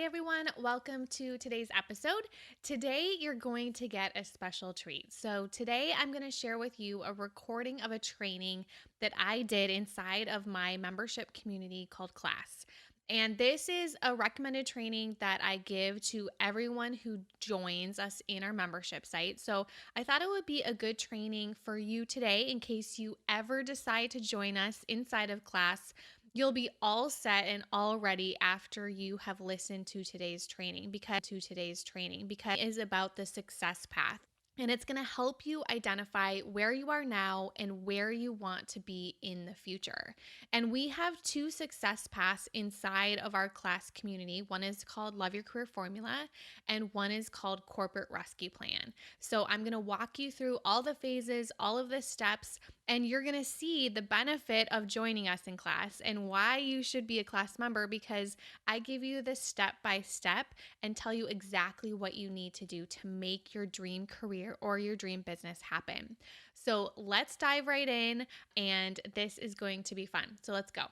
everyone, welcome to today's episode. Today you're going to get a special treat. So today I'm going to share with you a recording of a training that I did inside of my membership community called Class. And this is a recommended training that I give to everyone who joins us in our membership site. So I thought it would be a good training for you today in case you ever decide to join us inside of Class. You'll be all set and all ready after you have listened to today's training because it is about the success path. And it's going to help you identify where you are now and where you want to be in the future. And we have two success paths inside of our Class community. One is called Love Your Career Formula, and one is called Corporate Rescue Plan. So I'm going to walk you through all the phases, all of the steps, and you're going to see the benefit of joining us in Class and why you should be a Class member, because I give you this step by step and tell you exactly what you need to do to make your dream career or your dream business happen. So let's dive right in, and this is going to be fun. So let's go.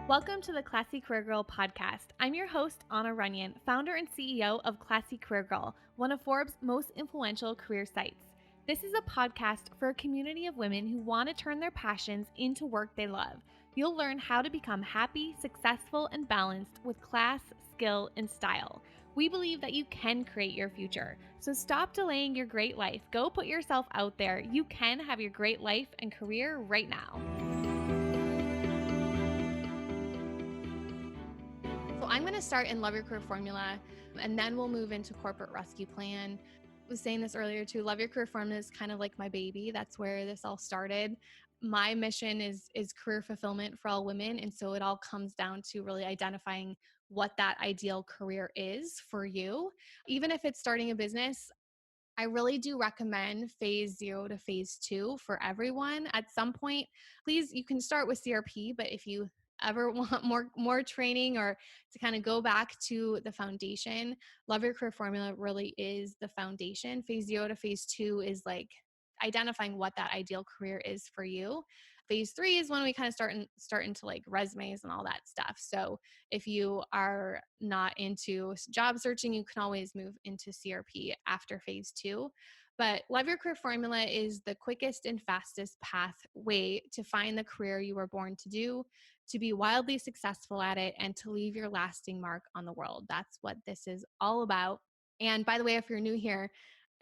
Welcome to the Classy Career Girl podcast. I'm your host, Anna Runyon, founder and CEO of Classy Career Girl, one of Forbes' most influential career sites. This is a podcast for a community of women who want to turn their passions into work they love. You'll learn how to become happy, successful, and balanced with class, skill, and style. We believe that you can create your future. So stop delaying your great life. Go put yourself out there. You can have your great life and career right now. So I'm going to start in Love Your Career Formula, and then we'll move into Corporate Rescue Plan. I was saying this earlier too. Love Your Career Formula is kind of like my baby. That's where this all started. My mission is career fulfillment for all women. And so it all comes down to really identifying what that ideal career is for you. Even if it's starting a business, I really do recommend phase 0 to phase 2 for everyone. At some point, please, you can start with CRP, but if you ever want more training or to kind of go back to the foundation, Love Your Career Formula really is the foundation. Phase 0 to phase 2 is like identifying what that ideal career is for you. Phase 3 is when we kind of start into like resumes and all that stuff. So if you are not into job searching, you can always move into CRP after phase 2. But Love Your Career Formula is the quickest and fastest way to find the career you were born to do, to be wildly successful at it, and to leave your lasting mark on the world. That's what this is all about. And by the way, if you're new here,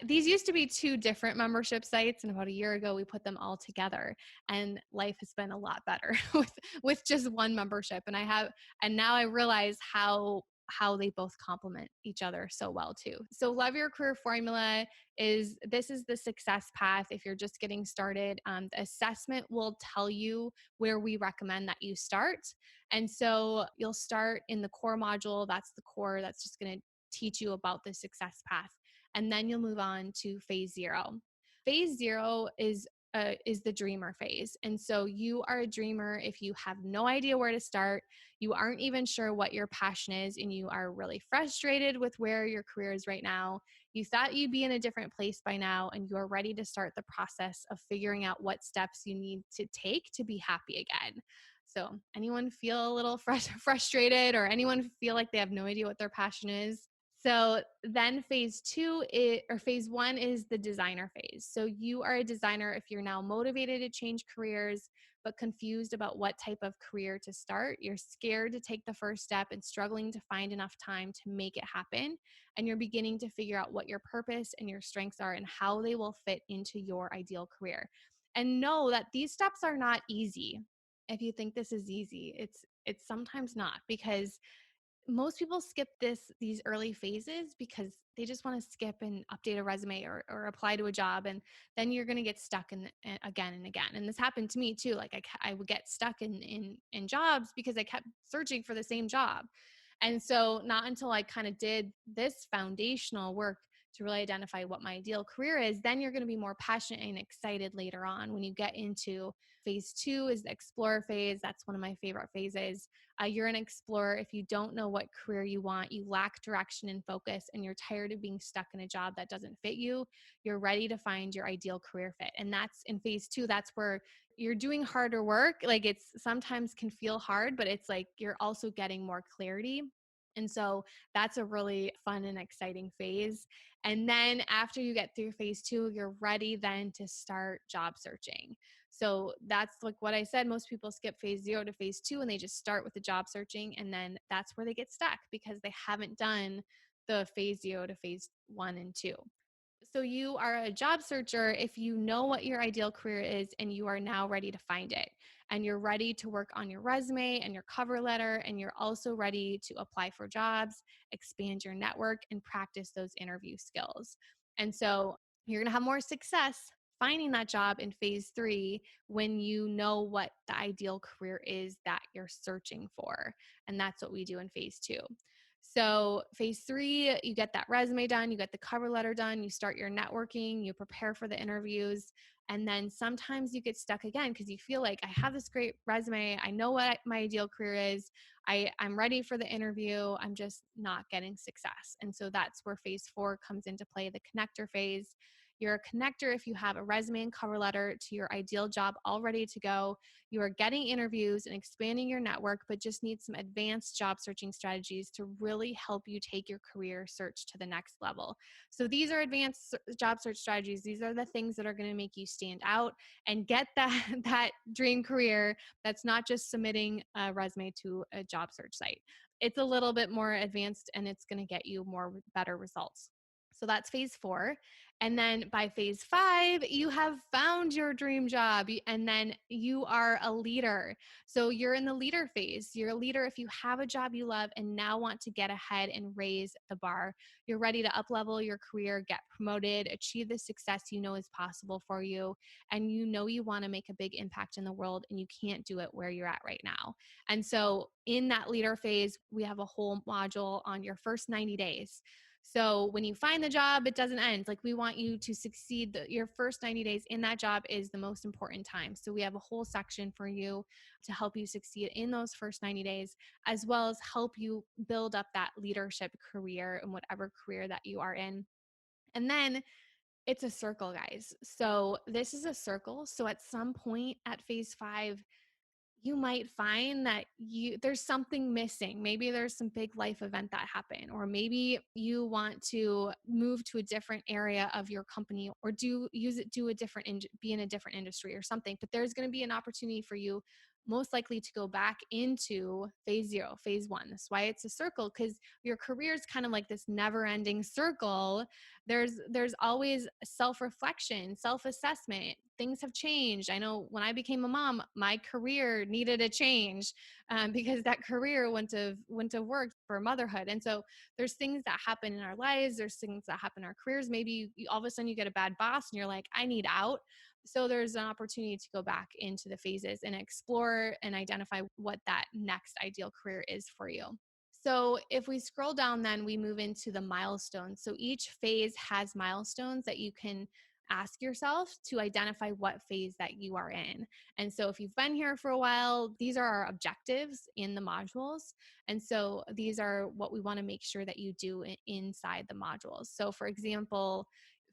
these used to be two different membership sites, and about a year ago we put them all together, and life has been a lot better with just one membership. And now I realize how they both complement each other so well too. So Love Your Career Formula is the success path if you're just getting started. The assessment will tell you where we recommend that you start. And so you'll start in the core module. That's the core. That's just going to teach you about the success path. And then you'll move on to phase 0. Phase 0 is the dreamer phase. And so you are a dreamer if you have no idea where to start, you aren't even sure what your passion is, and you are really frustrated with where your career is right now. You thought you'd be in a different place by now, and you're ready to start the process of figuring out what steps you need to take to be happy again. So anyone feel a little frustrated, or anyone feel like they have no idea what their passion is? So then phase 1 is the designer phase. So you are a designer if you're now motivated to change careers, but confused about what type of career to start. You're scared to take the first step and struggling to find enough time to make it happen. And you're beginning to figure out what your purpose and your strengths are and how they will fit into your ideal career. And know that these steps are not easy. If you think this is easy, it's sometimes not, because most people skip these early phases because they just want to skip and update a resume or apply to a job, and then you're going to get stuck in again and again. And this happened to me too. Like I would get stuck in jobs because I kept searching for the same job. And so not until I kind of did this foundational work to really identify what my ideal career is, then you're going to be more passionate and excited later on. When you get into phase 2 is the explorer phase. That's one of my favorite phases. You're an explorer if you don't know what career you want, you lack direction and focus, and you're tired of being stuck in a job that doesn't fit you. You're ready to find your ideal career fit. And that's in phase 2. That's where you're doing harder work. Like it's sometimes can feel hard, but it's like you're also getting more clarity. And so that's a really fun and exciting phase. And then after you get through phase two, you're ready then to start job searching. So that's like what I said. Most people skip phase zero to phase two and they just start with the job searching. And then that's where they get stuck because they haven't done the phase zero to phase one and two. So you are a job searcher if you know what your ideal career is and you are now ready to find it. And you're ready to work on your resume and your cover letter. And you're also ready to apply for jobs, expand your network, and practice those interview skills. And so you're going to have more success finding that job in phase three when you know what the ideal career is that you're searching for. And that's what we do in phase two. So, phase three, you get that resume done, you get the cover letter done, you start your networking, you prepare for the interviews. And then sometimes you get stuck again because you feel like I have this great resume. I know what my ideal career is. I'm ready for the interview. I'm just not getting success. And so that's where phase four comes into play, the connector phase. You're a connector if you have a resume and cover letter to your ideal job all ready to go. You are getting interviews and expanding your network, but just need some advanced job searching strategies to really help you take your career search to the next level. So these are advanced job search strategies. These are the things that are going to make you stand out and get that dream career that's not just submitting a resume to a job search site. It's a little bit more advanced and it's going to get you better results. So that's phase four. And then by phase five, you have found your dream job and then you are a leader. So you're in the leader phase. You're a leader if you have a job you love and now want to get ahead and raise the bar. You're ready to up-level your career, get promoted, achieve the success you know is possible for you. And you know you want to make a big impact in the world and you can't do it where you're at right now. And so in that leader phase, we have a whole module on your first 90 days. So when you find the job, it doesn't end. Like we want you to succeed. Your first 90 days in that job is the most important time. So we have a whole section for you to help you succeed in those first 90 days, as well as help you build up that leadership career in whatever career that you are in. And then it's a circle, guys. So this is a circle. So at some point at phase five, you might find that there's something missing. Maybe there's some big life event that happened, or maybe you want to move to a different area of your company or be in a different industry or something. But there's going to be an opportunity for you most likely to go back into phase zero, phase one. That's why it's a circle, because your career is kind of like this never-ending circle. There's always self-reflection, self-assessment. Things have changed. I know when I became a mom, my career needed a change because that career wouldn't have worked for motherhood. And so there's things that happen in our lives. There's things that happen in our careers. Maybe all of a sudden you get a bad boss and you're like, I need out. So there's an opportunity to go back into the phases and explore and identify what that next ideal career is for you. So if we scroll down, then we move into the milestones. So each phase has milestones that you can ask yourself to identify what phase that you are in. And so if you've been here for a while, these are our objectives in the modules. And so these are what we want to make sure that you do inside the modules. So for example,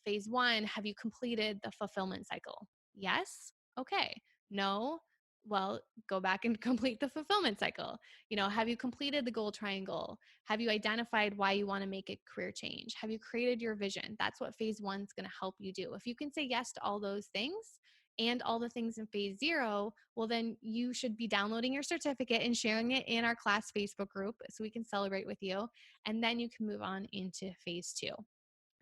phase one, have you completed the fulfillment cycle? Yes. Okay. No. Well, go back and complete the fulfillment cycle. Have you completed the goal triangle? Have you identified why you want to make a career change? Have you created your vision? That's what phase one is going to help you do. If you can say yes to all those things and all the things in phase zero, well, then you should be downloading your certificate and sharing it in our class Facebook group so we can celebrate with you. And then you can move on into phase two.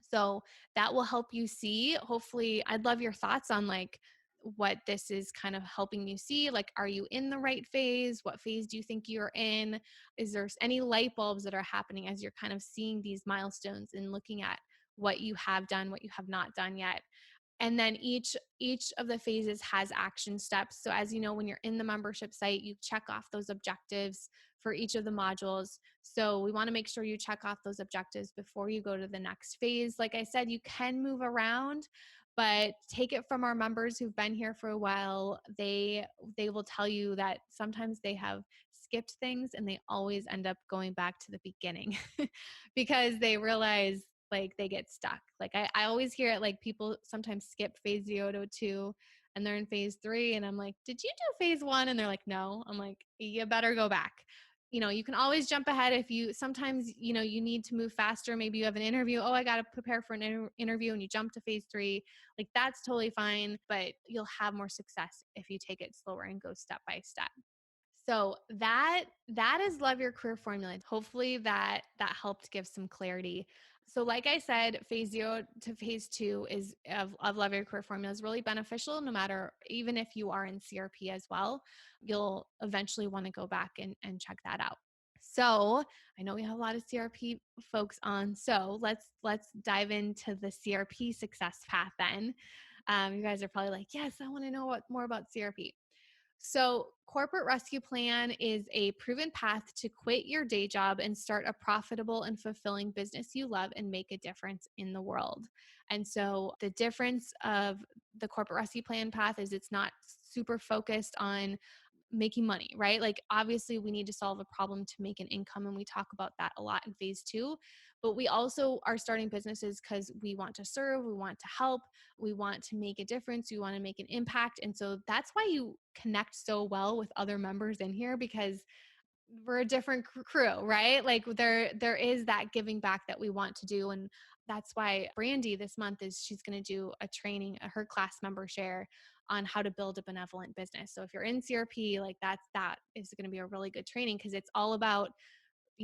So that will help you see. Hopefully, I'd love your thoughts on like what this is kind of helping you see. Like, are you in the right phase? What phase do you think you're in? Is there any light bulbs that are happening as you're kind of seeing these milestones and looking at what you have done, what you have not done yet? And then each of the phases has action steps. So as you know, when you're in the membership site, you check off those objectives for each of the modules. So we want to make sure you check off those objectives before you go to the next phase. Like I said, you can move around, but take it from our members who've been here for a while. They will tell you that sometimes they have skipped things and they always end up going back to the beginning because they realize like they get stuck. Like I always hear it, like people sometimes skip phase zero to two and they're in phase three. And I'm like, did you do phase one? And they're like, no. I'm like, you better go back. you can always jump ahead if you sometimes, you need to move faster. Maybe you have an interview. Oh, I got to prepare for an interview and you jump to phase 3. Like that's totally fine, but you'll have more success if you take it slower and go step by step. So that is Love Your Career Formula. Hopefully that helped give some clarity. So like I said, phase 0 to phase 2 of Love Your Career Formula is really beneficial no matter, even if you are in CRP as well, you'll eventually want to go back and check that out. So I know we have a lot of CRP folks on. So let's dive into the CRP success path then. You guys are probably like, yes, I want to know more about CRP. So, corporate rescue plan is a proven path to quit your day job and start a profitable and fulfilling business you love and make a difference in the world. And so, the difference of the corporate rescue plan path is it's not super focused on making money, right? Like, obviously, we need to solve a problem to make an income, and we talk about that a lot in phase 2. But we also are starting businesses because we want to serve, we want to help, we want to make a difference, we want to make an impact. And so that's why you connect so well with other members in here, because we're a different crew, right? Like there is that giving back that we want to do. And that's why Brandy this month she's going to do a training, her class member share on how to build a benevolent business. So if you're in CRP, like that is going to be a really good training, because it's all about,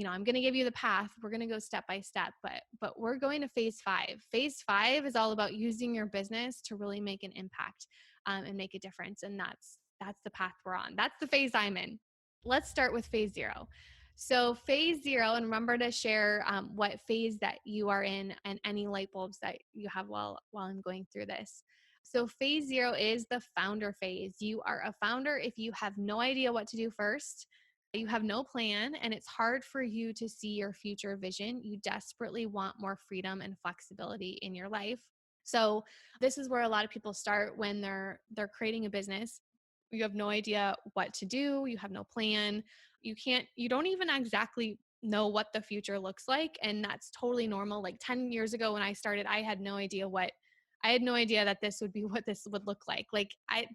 I'm going to give you the path. We're going to go step by step, but we're going to phase 5. Phase 5 is all about using your business to really make an impact, and make a difference. And that's the path we're on. That's the phase I'm in. Let's start with phase 0. So phase 0, and remember to share what phase that you are in and any light bulbs that you have while I'm going through this. So phase 0 is the founder phase. You are a founder if you have no idea what to do first. You have no plan, and it's hard for you to see your future vision. You desperately want more freedom and flexibility in your life. So this is where a lot of people start when they're creating a business. You have no idea what to do, you have no plan. You don't even exactly know what the future looks like, and that's totally normal. Like 10 years ago when I started, I had no idea that this would be what this would look like. Like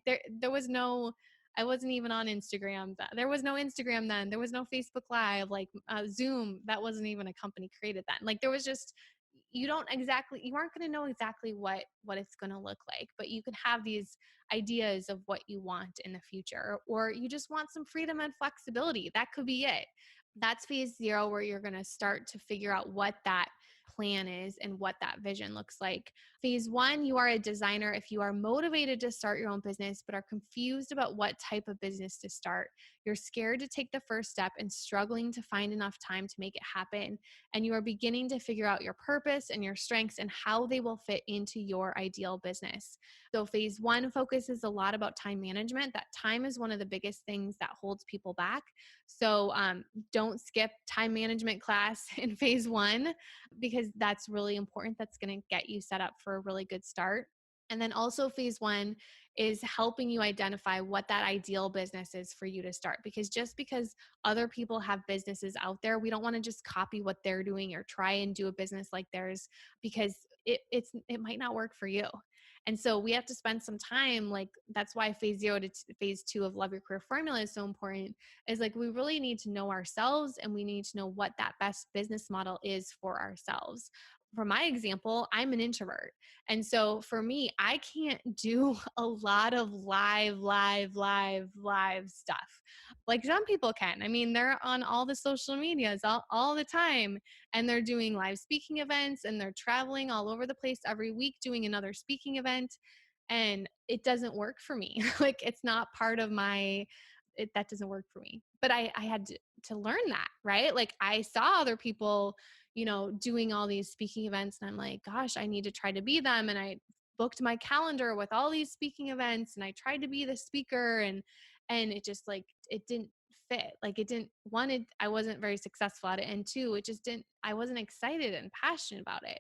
there was no, I wasn't even on Instagram. There was no Instagram then. There was no Facebook Live, like Zoom. That wasn't even a company created then. Like there was just, you aren't going to know exactly what it's going to look like, but you can have these ideas of what you want in the future, or you just want some freedom and flexibility. That could be it. That's phase 0, where you're going to start to figure out what that plan is and what that vision looks like. Phase 1, you are a designer if you are motivated to start your own business but are confused about what type of business to start. You're scared to take the first step and struggling to find enough time to make it happen. And you are beginning to figure out your purpose and your strengths and how they will fit into your ideal business. So phase 1 focuses a lot about time management. That time is one of the biggest things that holds people back. So don't skip time management class in phase 1, because that's really important. That's going to get you set up for a really good start. And then also phase 1 is helping you identify what that ideal business is for you to start. Because just because other people have businesses out there, we don't want to just copy what they're doing or try and do a business like theirs, because it might not work for you. And so we have to spend some time, like that's why phase 0 to phase 2 of Love Your Career Formula is so important, is like we really need to know ourselves, and we need to know what that best business model is for ourselves. For my example, I'm an introvert. And so for me, I can't do a lot of live stuff. Like some people can. I mean, they're on all the social medias all the time, and they're doing live speaking events, and they're traveling all over the place every week doing another speaking event. And it doesn't work for me. Like it's not part of that doesn't work for me. But I had to learn that, right? Like I saw other people, doing all these speaking events, and I'm like, gosh, I need to try to be them. And I booked my calendar with all these speaking events, and I tried to be the speaker, and it just like, it didn't fit. Like it didn't, one, I wasn't very successful at it. And 2, I wasn't excited and passionate about it.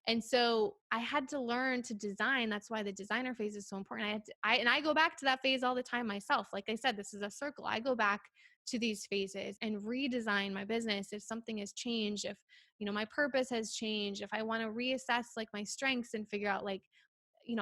And so I had to learn to design. That's why the designer phase is so important. I go back to that phase all the time myself. Like I said, this is a circle. I go back to these phases and redesign my business if something has changed, if my purpose has changed, if I want to reassess like my strengths and figure out like,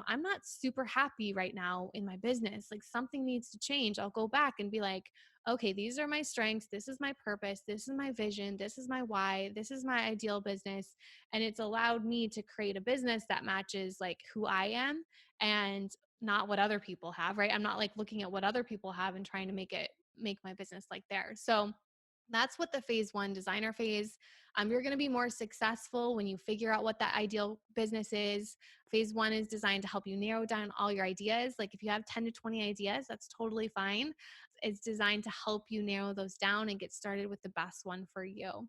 I'm not super happy right now in my business, like something needs to change. I'll go back and be like, okay, these are my strengths. This is my purpose. This is my vision. This is my why. This is my ideal business. And it's allowed me to create a business that matches like who I am and not what other people have, right? I'm not like looking at what other people have and trying to make my business like theirs. So that's what the phase one designer phase. You're going to be more successful when you figure out what that ideal business is. Phase one is designed to help you narrow down all your ideas. Like if you have 10 to 20 ideas, that's totally fine. It's designed to help you narrow those down and get started with the best one for you.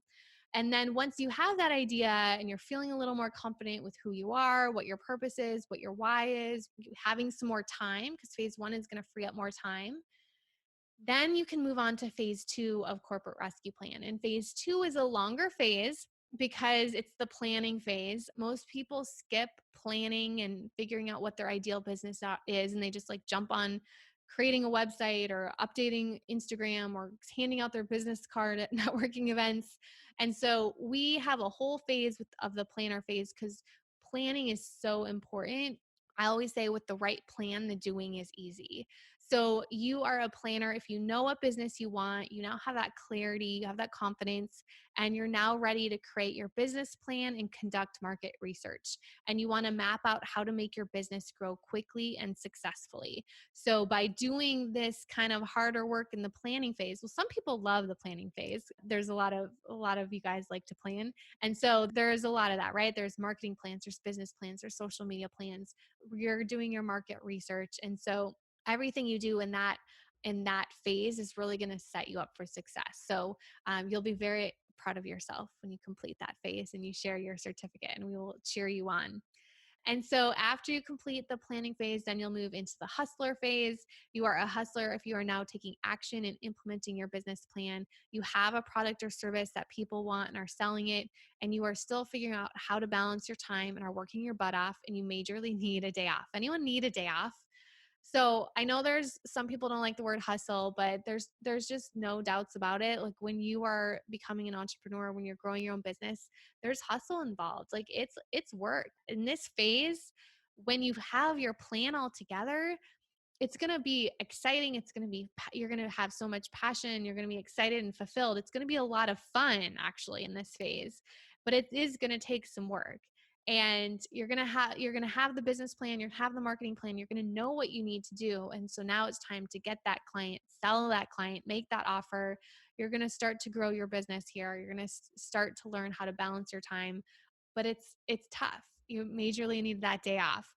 And then once you have that idea and you're feeling a little more confident with who you are, what your purpose is, what your why is, having some more time, because phase one is going to free up more time, then you can move on to phase two of corporate rescue plan. And phase two is a longer phase because it's the planning phase. Most people skip planning and figuring out what their ideal business is, and they just like jump on creating a website or updating Instagram or handing out their business card at networking events. And so we have a whole phase of the planner phase because planning is so important. I always say with the right plan, the doing is easy. So you are a planner. If you know what business you want, you now have that clarity, you have that confidence, and you're now ready to create your business plan and conduct market research. And you want to map out how to make your business grow quickly and successfully. So by doing this kind of harder work in the planning phase, well, some people love the planning phase. There's a lot of you guys like to plan. And so there's a lot of that, right? There's marketing plans, there's business plans, there's social media plans. You're doing your market research. And so everything you do in that phase is really going to set you up for success. So you'll be very proud of yourself when you complete that phase and you share your certificate, and we will cheer you on. And so after you complete the planning phase, then you'll move into the hustler phase. You are a hustler if you are now taking action and implementing your business plan. You have a product or service that people want and are selling it, and you are still figuring out how to balance your time and are working your butt off, and you majorly need a day off. Anyone need a day off? So I know there's some people don't like the word hustle, but there's just no doubts about it. Like when you are becoming an entrepreneur, when you're growing your own business, there's hustle involved. Like it's work. In this phase, when you have your plan all together, it's going to be exciting. It's going to be, you're going to have so much passion. You're going to be excited and fulfilled. It's going to be a lot of fun actually in this phase, but it is going to take some work. And you're going to have the business plan, you have the marketing plan, you're going to know what you need to do. And so now it's time to get that client, sell that client, make that offer. You're going to start to grow your business here. You're going to start to learn how to balance your time, but it's tough. You majorly need that day off.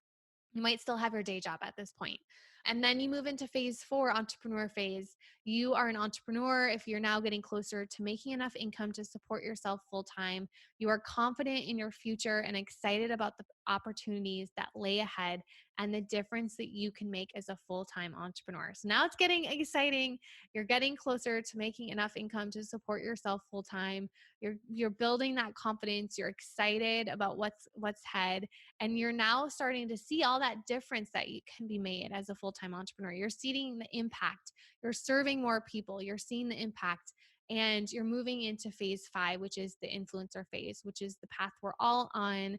You might still have your day job at this point. And then you move into phase four, entrepreneur phase. You are an entrepreneur if you're now getting closer to making enough income to support yourself full time. You are confident in your future and excited about the opportunities that lay ahead and the difference that you can make as a full-time entrepreneur. So now it's getting exciting. You're getting closer to making enough income to support yourself full time. You're building that confidence. You're excited about what's ahead. And you're now starting to see all that difference that you can be made as a full-time entrepreneur. You're seeing the impact. You're serving more people. You're seeing the impact. And you're moving into phase five, which is the influencer phase, which is the path we're all on.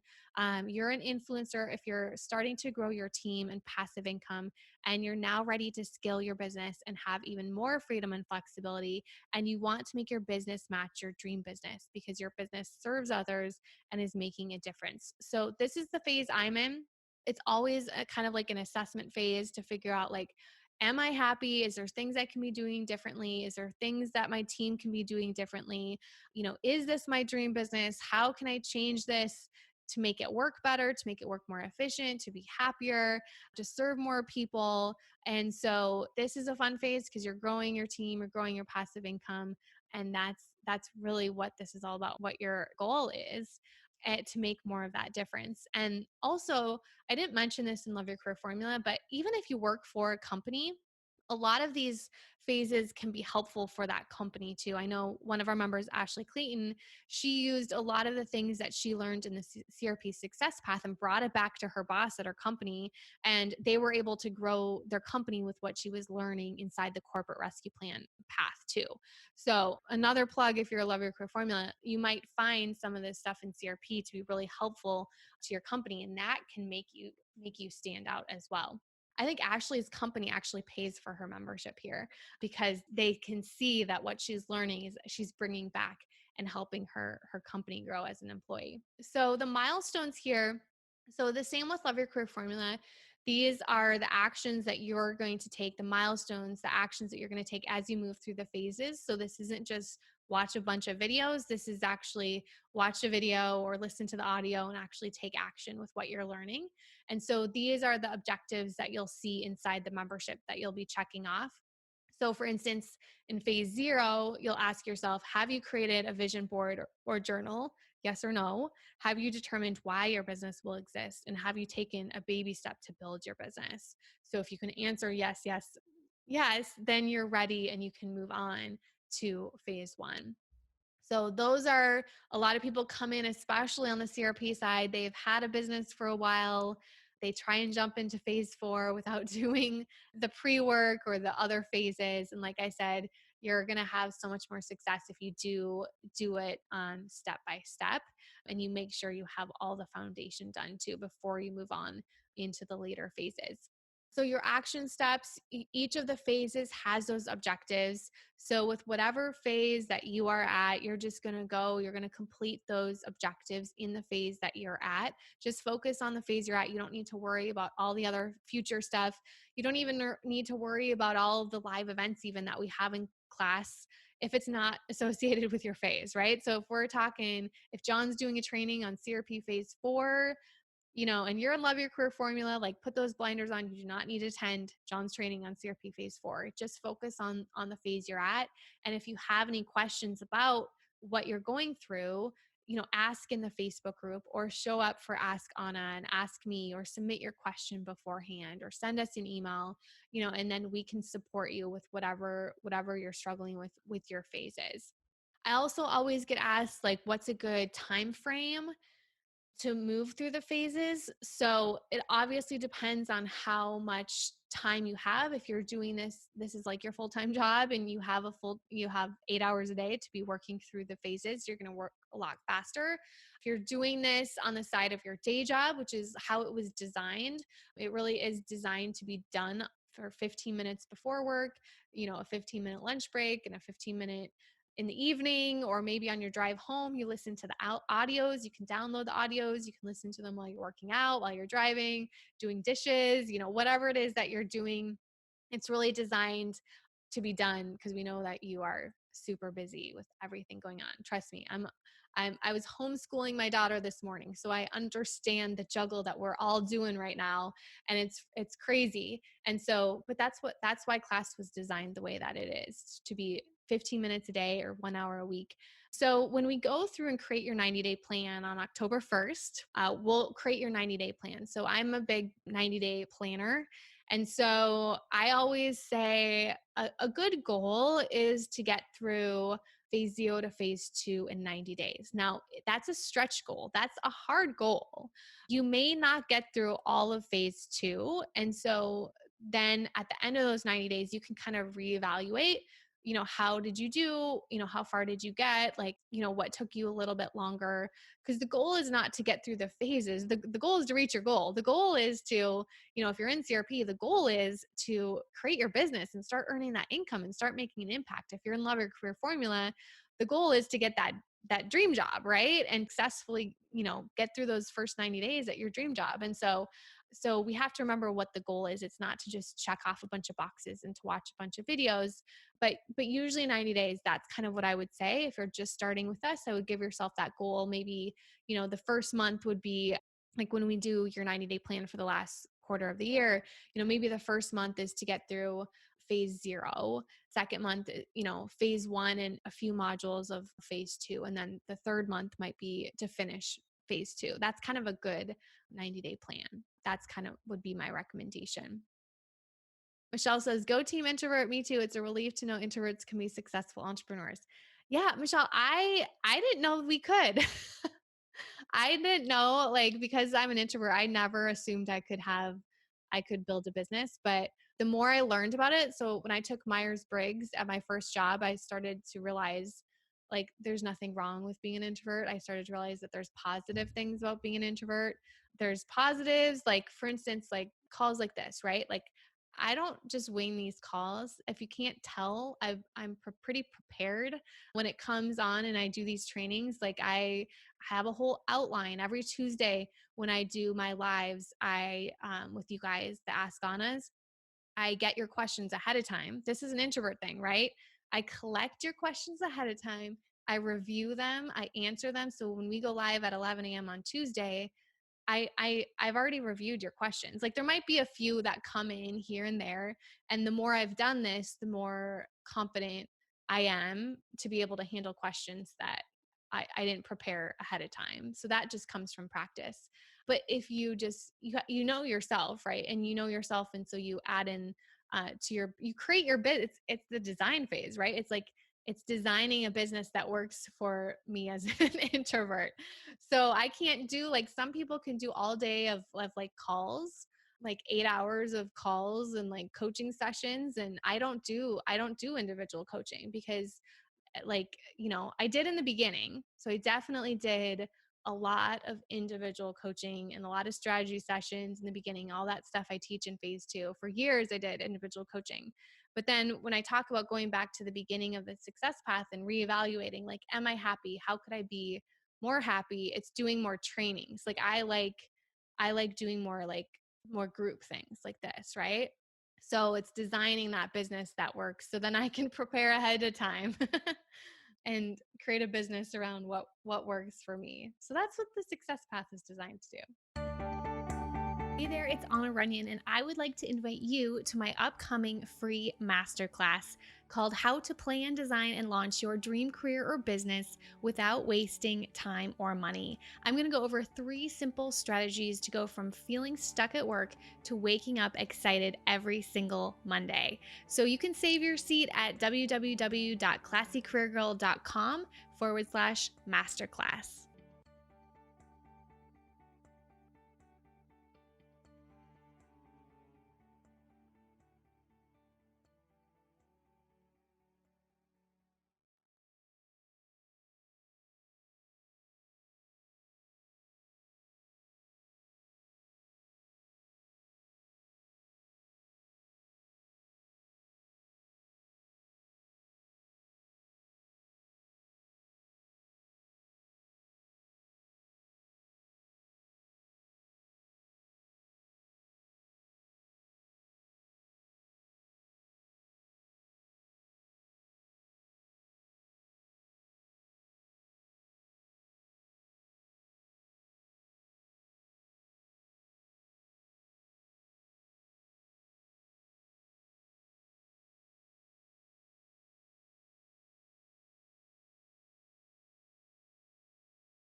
You're an influencer if you're starting to grow your team and passive income, and you're now ready to scale your business and have even more freedom and flexibility. And you want to make your business match your dream business because your business serves others and is making a difference. So this is the phase I'm in. It's always a kind of like an assessment phase to figure out like, am I happy? Is there things I can be doing differently? Is there things that my team can be doing differently? Is this my dream business? How can I change this to make it work better, to make it work more efficient, to be happier, to serve more people? And so this is a fun phase because you're growing your team, you're growing your passive income. And that's really what this is all about, what your goal is, to make more of that difference. And also, I didn't mention this in Love Your Career Formula, but even if you work for a company, a lot of these phases can be helpful for that company too. I know one of our members, Ashley Clayton, she used a lot of the things that she learned in the CRP success path and brought it back to her boss at her company. And they were able to grow their company with what she was learning inside the corporate rescue plan path too. So another plug, if you're a Love Your Career Formula, you might find some of this stuff in CRP to be really helpful to your company, and that can make you stand out as well. I think Ashley's company actually pays for her membership here because they can see that what she's learning is she's bringing back and helping her company grow as an employee. So the milestones here, so the same with Love Your Career Formula. These are the actions that you're going to take, the milestones, the actions that you're going to take as you move through the phases. So this isn't just watch a bunch of videos. This is actually watch a video or listen to the audio and actually take action with what you're learning. And so these are the objectives that you'll see inside the membership that you'll be checking off. So for instance, in phase 0, you'll ask yourself, have you created a vision board or journal? Yes or no? Have you determined why your business will exist? And have you taken a baby step to build your business? So if you can answer yes, yes, yes, then you're ready and you can move on to phase 1. So those are, a lot of people come in, especially on the CRP side, they've had a business for a while. They try and jump into phase 4 without doing the pre-work or the other phases. And like I said, you're going to have so much more success if you do it step by step, and you make sure you have all the foundation done too before you move on into the later phases. So your action steps, each of the phases has those objectives. So with whatever phase that you are at, you're just going to go, you're going to complete those objectives in the phase that you're at. Just focus on the phase you're at. You don't need to worry about all the other future stuff. You don't even need to worry about all of the live events even that we have in class if it's not associated with your phase, right? So if we're talking, if John's doing a training on CRP phase 4, and you're in Love Your Career Formula, like put those blinders on. You do not need to attend John's training on CRP phase 4. Just focus on the phase you're at. And if you have any questions about what you're going through, ask in the Facebook group or show up for Ask Anna and Ask Me, or submit your question beforehand or send us an email, and then we can support you with whatever you're struggling with your phases. I also always get asked, like, what's a good time frame to move through the phases. So it obviously depends on how much time you have. If you're doing this is like your full-time job and you have 8 hours a day to be working through the phases, you're going to work a lot faster. If you're doing this on the side of your day job, which is how it was designed, it really is designed to be done for 15 minutes before work, a 15-minute lunch break and a 15-minute in the evening, or maybe on your drive home, you listen to the audios. You can download the audios. You can listen to them while you're working out, while you're driving, doing dishes, whatever it is that you're doing. It's really designed to be done because we know that you are super busy with everything going on. Trust me, I was homeschooling my daughter this morning, so I understand the juggle that we're all doing right now, and it's crazy. And so, but that's why class was designed the way that it is, to be 15 minutes a day or 1 hour a week. So when we go through and create your 90-day plan on October 1st, we'll create your 90-day plan. So I'm a big 90-day planner. And so I always say a good goal is to get through phase 0 to phase 2 in 90 days. Now, that's a stretch goal. That's a hard goal. You may not get through all of phase 2. And so then at the end of those 90 days, you can kind of reevaluate, how did you do? How far did you get? Like, what took you a little bit longer? Because the goal is not to get through the phases. The goal is to reach your goal. The goal is to, if you're in CRP, the goal is to create your business and start earning that income and start making an impact. If you're in Love Your Career Formula, the goal is to get that dream job, right? And successfully, get through those first 90 days at your dream job. And so we have to remember what the goal is. It's not to just check off a bunch of boxes and to watch a bunch of videos, but usually 90 days, that's kind of what I would say. If you're just starting with us, I would give yourself that goal. Maybe, the first month would be like when we do your 90-day plan for the last quarter of the year, maybe the first month is to get through phase 0, second month, phase 1 and a few modules of phase 2. And then the third month might be to finish phase 2. That's kind of a good 90-day plan. That's kind of would be my recommendation. Michelle says, go team introvert. Me too. It's a relief to know introverts can be successful entrepreneurs. Yeah, Michelle, I didn't know we could. I didn't know, like, because I'm an introvert, I never assumed I could build a business. But the more I learned about it, so when I took Myers-Briggs at my first job, I started to realize, like, there's nothing wrong with being an introvert. I started to realize that there's positive things about being an introvert. there's positives, like for instance, like calls like this, right? Like I don't just wing these calls. If you can't tell, I'm pretty prepared when it comes on and I do these trainings. Like I have a whole outline every Tuesday when I do my lives. With you guys, the Ask Annas, I get your questions ahead of time. This is an introvert thing, right? I collect your questions ahead of time. I review them. I answer them. So when we go live at 11 a.m. on Tuesday, I've already reviewed your questions. Like there might be a few that come in here and there. And the more I've done this, the more confident I am to be able to handle questions that I didn't prepare ahead of time. So that just comes from practice. But if you just, you know yourself, right? And you know yourself. And so you add in you create your bit. It's the design phase, right? It's like, it's designing a business that works for me as an introvert. So I can't do, like some people can do all day of like calls, like 8 hours of calls and like coaching sessions. And I don't do individual coaching because like, I did in the beginning. So I definitely did a lot of individual coaching and a lot of strategy sessions in the beginning, all that stuff I teach in phase 2. For years, I did individual coaching. But then when I talk about going back to the beginning of the success path and reevaluating, like, am I happy? How could I be more happy? It's doing more trainings. Like I like doing more group things like this, right? So it's designing that business that works so then I can prepare ahead of time and create a business around what works for me. So that's what the success path is designed to do. Hey there, it's Anna Runyon, and I would like to invite you to my upcoming free masterclass called How to Plan, Design, and Launch Your Dream Career or Business Without Wasting Time or Money. I'm going to go over 3 simple strategies to go from feeling stuck at work to waking up excited every single Monday. So you can save your seat at www.classycareergirl.com/masterclass.